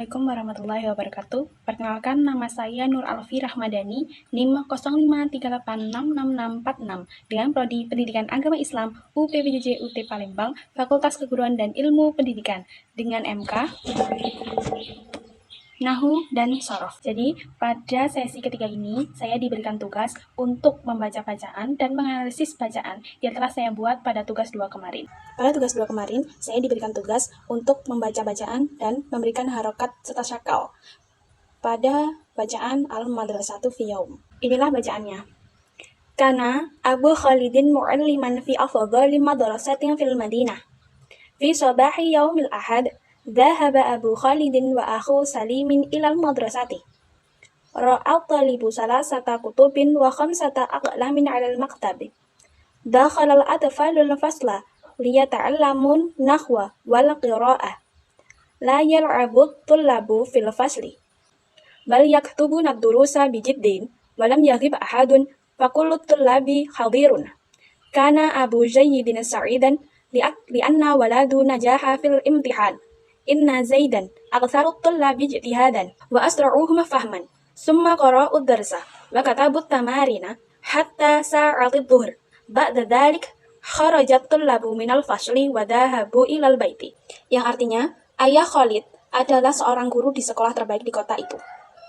Assalamualaikum warahmatullahi wabarakatuh. Perkenalkan, nama saya Nur Alfi Rahmadani, NIM 0538666646 dengan Prodi Pendidikan Agama Islam UPPJJ UT Palembang, Fakultas Keguruan dan Ilmu Pendidikan dengan MK Nahu dan Sorof. Jadi, pada sesi ketiga ini, saya diberikan tugas untuk membaca bacaan dan menganalisis bacaan yang telah saya buat pada tugas 2 kemarin. Pada tugas 2 kemarin, saya diberikan tugas untuk membaca bacaan dan memberikan harokat serta syakal pada bacaan Al-Madrasatu fi Yaum. Inilah bacaannya. Kana Abu Khalidin mu'alliman fi afdhali madrasatin fil Madinah. Fi sabahi yaumil ahad, ذهب أبو خالد وأخو سليم إلى المدرسة. رأى الطالب 3 كتب و5 أقلام على المكتب. دخل الأطفال الفصل ليتعلموا النحو والقراءة. لا يلعب الطلاب في الفصل بل يكتبون الدروس بجد ولم يغب أحد فكل الطلاب حاضر. كان أبو جيد سعيدا لأن ولده نجح في الامتحان. إن زيدا أكثر الطلاب اجتهادا وأسرعوهم فهما. ثم قرأوا الدرس وكتبوا التمارين حتى ساعة الظهر. بعد ذلك خرج الطلاب من الفصل وذهبوا إلى البيت. Yang artinya, Ayah Khalid adalah seorang guru di sekolah terbaik di kota itu.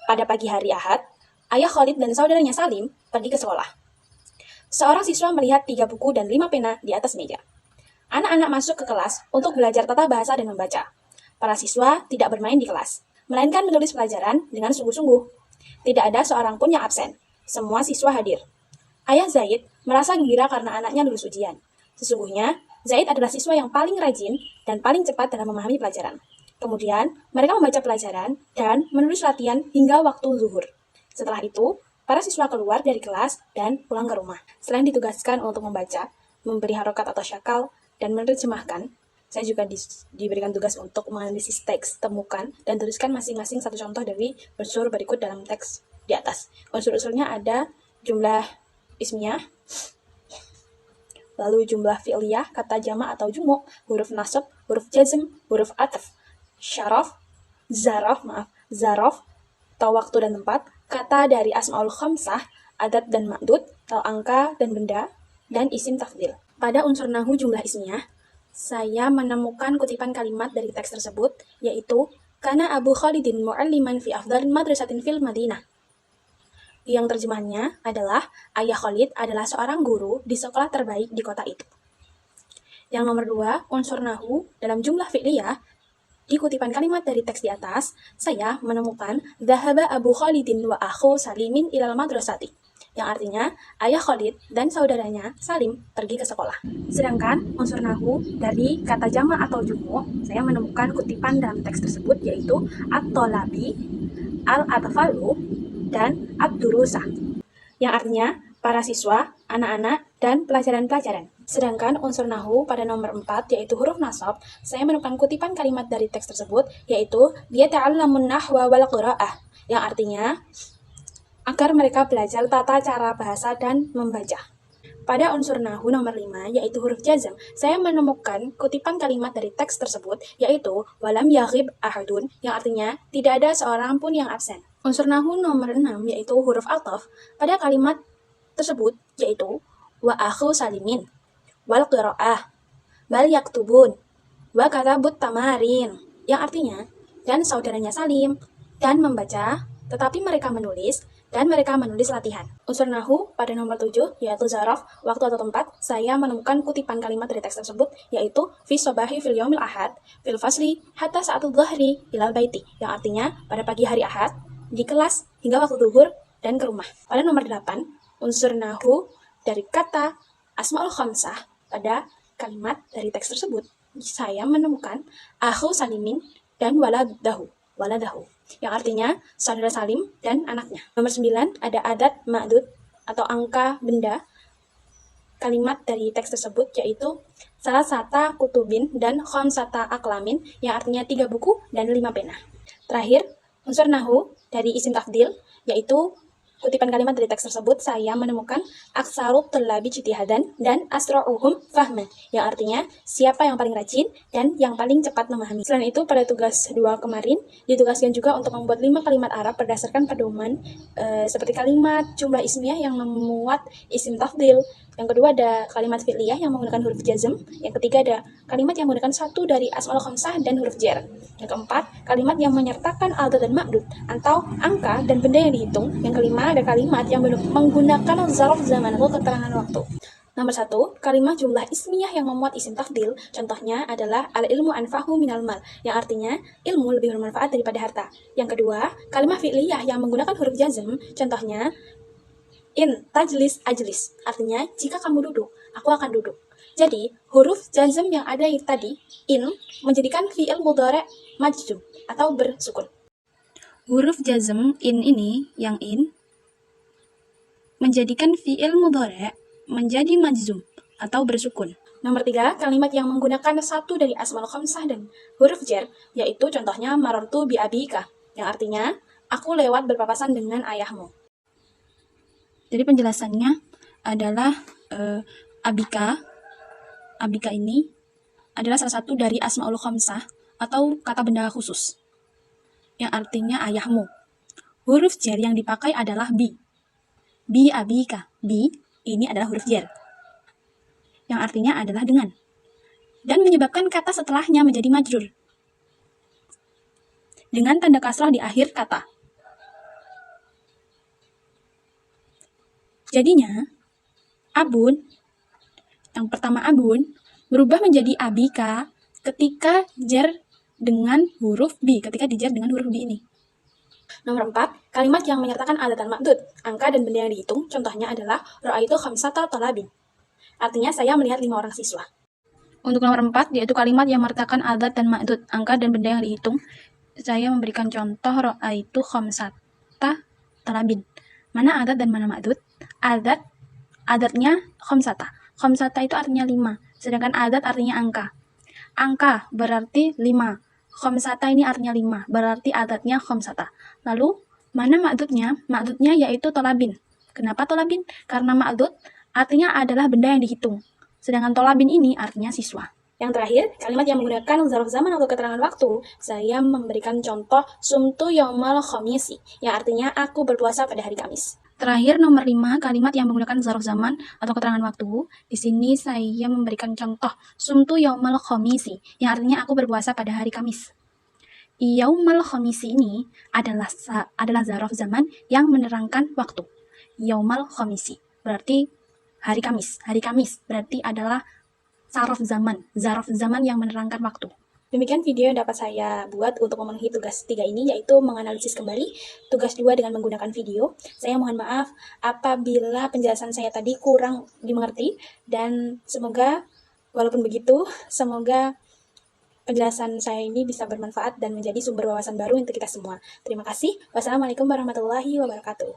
Pada pagi hari Ahad, Ayah Khalid dan saudaranya Salim pergi ke sekolah. Seorang siswa melihat 3 buku dan 5 pena di atas meja. Anak-anak masuk ke kelas untuk belajar tata bahasa dan membaca. Para siswa tidak bermain di kelas, melainkan menulis pelajaran dengan sungguh-sungguh. Tidak ada seorang pun yang absen. Semua siswa hadir. Ayah Zaid merasa gembira karena anaknya lulus ujian. Sesungguhnya, Zaid adalah siswa yang paling rajin dan paling cepat dalam memahami pelajaran. Kemudian, mereka membaca pelajaran dan menulis latihan hingga waktu zuhur. Setelah itu, para siswa keluar dari kelas dan pulang ke rumah. Selain ditugaskan untuk membaca, memberi harokat atau syakal, dan menerjemahkan, saya juga diberikan tugas untuk menganalisis teks, temukan, dan tuliskan masing-masing satu contoh dari unsur berikut dalam teks di atas. Unsur-unsurnya ada jumlah ismiyah, lalu jumlah fi'liyah, kata jamak atau jumuk, huruf nasab, huruf jazm, huruf ataf, syaraf, zaraf, atau waktu dan tempat, kata dari asmaul khamsah, adat dan ma'dud, atau angka dan benda, dan isim tafdil. Pada unsur nahu jumlah ismiyah, saya menemukan kutipan kalimat dari teks tersebut, yaitu Kana Abu Khalidin mu'alliman fi afdhalin madrasatin fil Madinah. Yang terjemahannya adalah Ayah Khalid adalah seorang guru di sekolah terbaik di kota itu. Yang nomor 2, unsur nahu dalam jumlah fi'liyah, di kutipan kalimat dari teks di atas, saya menemukan Dhahaba Abu Khalidin wa akhu Salimin ilal madrasati, yang artinya Ayah Khalid dan saudaranya Salim pergi ke sekolah. Sedangkan unsur nahu dari kata jamak atau jumuk, saya menemukan kutipan dalam teks tersebut, yaitu at-tolabi, al-atfalu, dan ad-durusah, yang artinya para siswa, anak-anak, dan pelajaran-pelajaran. Sedangkan unsur nahu pada nomor 4, yaitu huruf nasab, saya menemukan kutipan kalimat dari teks tersebut, yaitu liyata'allamun nahwa wal qira'ah, yang artinya agar mereka belajar tata cara bahasa dan membaca. Pada unsur nahu nomor 5, yaitu huruf jazm, saya menemukan kutipan kalimat dari teks tersebut, yaitu walam yaghib ahadun, yang artinya tidak ada seorang pun yang absen. Unsur nahu nomor 6, yaitu huruf ataf, pada kalimat tersebut, yaitu wa akhu salimin, wal qira'ah, bal yaktubun, wa katabut tamarin, yang artinya dan saudaranya Salim dan membaca, tetapi mereka menulis, dan mereka menulis latihan. Unsur nahu pada nomor 7, yaitu zaraf, waktu atau tempat, saya menemukan kutipan kalimat dari teks tersebut, yaitu fi sobahi fil yaumil ahad, fil fasli, hatta sa'atul dhahri ilal baiti, yang artinya pada pagi hari Ahad, di kelas, hingga waktu zuhur, dan ke rumah. Pada nomor 8, unsur nahu dari kata asmaul khamsah pada kalimat dari teks tersebut, saya menemukan akhu salimin dan waladahu, yang artinya saudara Salim dan anaknya. Nomor 9, ada adat ma'dud atau angka benda kalimat dari teks tersebut, yaitu salah sata kutubin dan khamsata aklamin, yang artinya 3 buku dan 5 pena. Terakhir, unsur nahu dari isim tafdil, yaitu kutipan kalimat dari teks tersebut, saya menemukan aksarut tulabi ijtihadan dan asra'uhum fahman, yang artinya siapa yang paling rajin dan yang paling cepat memahami. Selain itu, pada tugas 2 kemarin, ditugaskan juga untuk membuat 5 kalimat Arab berdasarkan pedoman seperti kalimat jumlah ismiyah yang memuat isim tafdil. Yang kedua ada kalimat fi'liyah yang menggunakan huruf jazm. Yang ketiga ada kalimat yang menggunakan satu dari asmaul khamsah dan huruf jar. Yang keempat, kalimat yang menyertakan adad dan ma'dud atau angka dan benda yang dihitung. Yang kelima ada kalimat yang menggunakan zarf zaman atau keterangan waktu. Nomor 1, kalimat jumlah ismiyah yang memuat isim tafdil. Contohnya adalah al-ilmu anfahu minal mal, yang artinya ilmu lebih bermanfaat daripada harta. Yang kedua, kalimat fi'liyah yang menggunakan huruf jazm. Contohnya in tajlis ajlis, artinya jika kamu duduk, aku akan duduk. Jadi, huruf jazm yang ada tadi, in, menjadikan fi'il mudhari' majzum atau bersukun. Huruf jazm in ini, yang in, menjadikan fi'il mudhari' menjadi majzum atau bersukun. Nomor 3, kalimat yang menggunakan satu dari asmaul khamsah dan huruf jar, yaitu contohnya marartu bi abika, yang artinya aku lewat berpapasan dengan ayahmu. Jadi penjelasannya adalah abika ini adalah salah satu dari asmaul khamsah atau kata benda khusus yang artinya ayahmu. Huruf jar yang dipakai adalah bi abika. Bi ini adalah huruf jar yang artinya adalah dengan, dan menyebabkan kata setelahnya menjadi majrur dengan tanda kasrah di akhir kata. Jadinya, abun, yang pertama abun, berubah menjadi abika ketika jar dengan huruf bi, ketika dijar dengan huruf bi ini. Nomor 4, kalimat yang menyertakan adad dan ma'dud, angka dan benda yang dihitung, contohnya adalah ra'aitu khamsata talabin. Artinya saya melihat 5 orang siswa. Untuk nomor 4, yaitu kalimat yang menyertakan adad dan ma'dud, angka dan benda yang dihitung, saya memberikan contoh ra'aitu khamsata talabin. Mana adad dan mana ma'dud? Adatnya khamsata. Khamsata itu artinya 5, sedangkan adat artinya angka. Angka berarti 5. Khamsata ini artinya 5, berarti adatnya khamsata. Lalu, mana ma'dudnya? Ma'dudnya yaitu tolabin. Kenapa tolabin? Karena ma'dud artinya adalah benda yang dihitung. Sedangkan tolabin ini artinya siswa. Yang terakhir, kalimat yang menggunakan zarf zaman atau keterangan waktu. Saya memberikan contoh sumtu yaumal khamisi, yang artinya aku berpuasa pada hari Kamis. Terakhir, nomor 5, kalimat yang menggunakan zarf zaman atau keterangan waktu. Di sini saya memberikan contoh sumtu yaumal khamisi, yang artinya aku berpuasa pada hari Kamis. Yaumal khamisi ini adalah zarf zaman yang menerangkan waktu. Yaumal khamisi berarti hari Kamis. Hari Kamis berarti adalah zarf zaman yang menerangkan waktu. Demikian video yang dapat saya buat untuk memenuhi tugas 3 ini, yaitu menganalisis kembali tugas 2 dengan menggunakan video. Saya mohon maaf apabila penjelasan saya tadi kurang dimengerti, dan semoga, walaupun begitu, semoga penjelasan saya ini bisa bermanfaat dan menjadi sumber wawasan baru untuk kita semua. Terima kasih. Wassalamualaikum warahmatullahi wabarakatuh.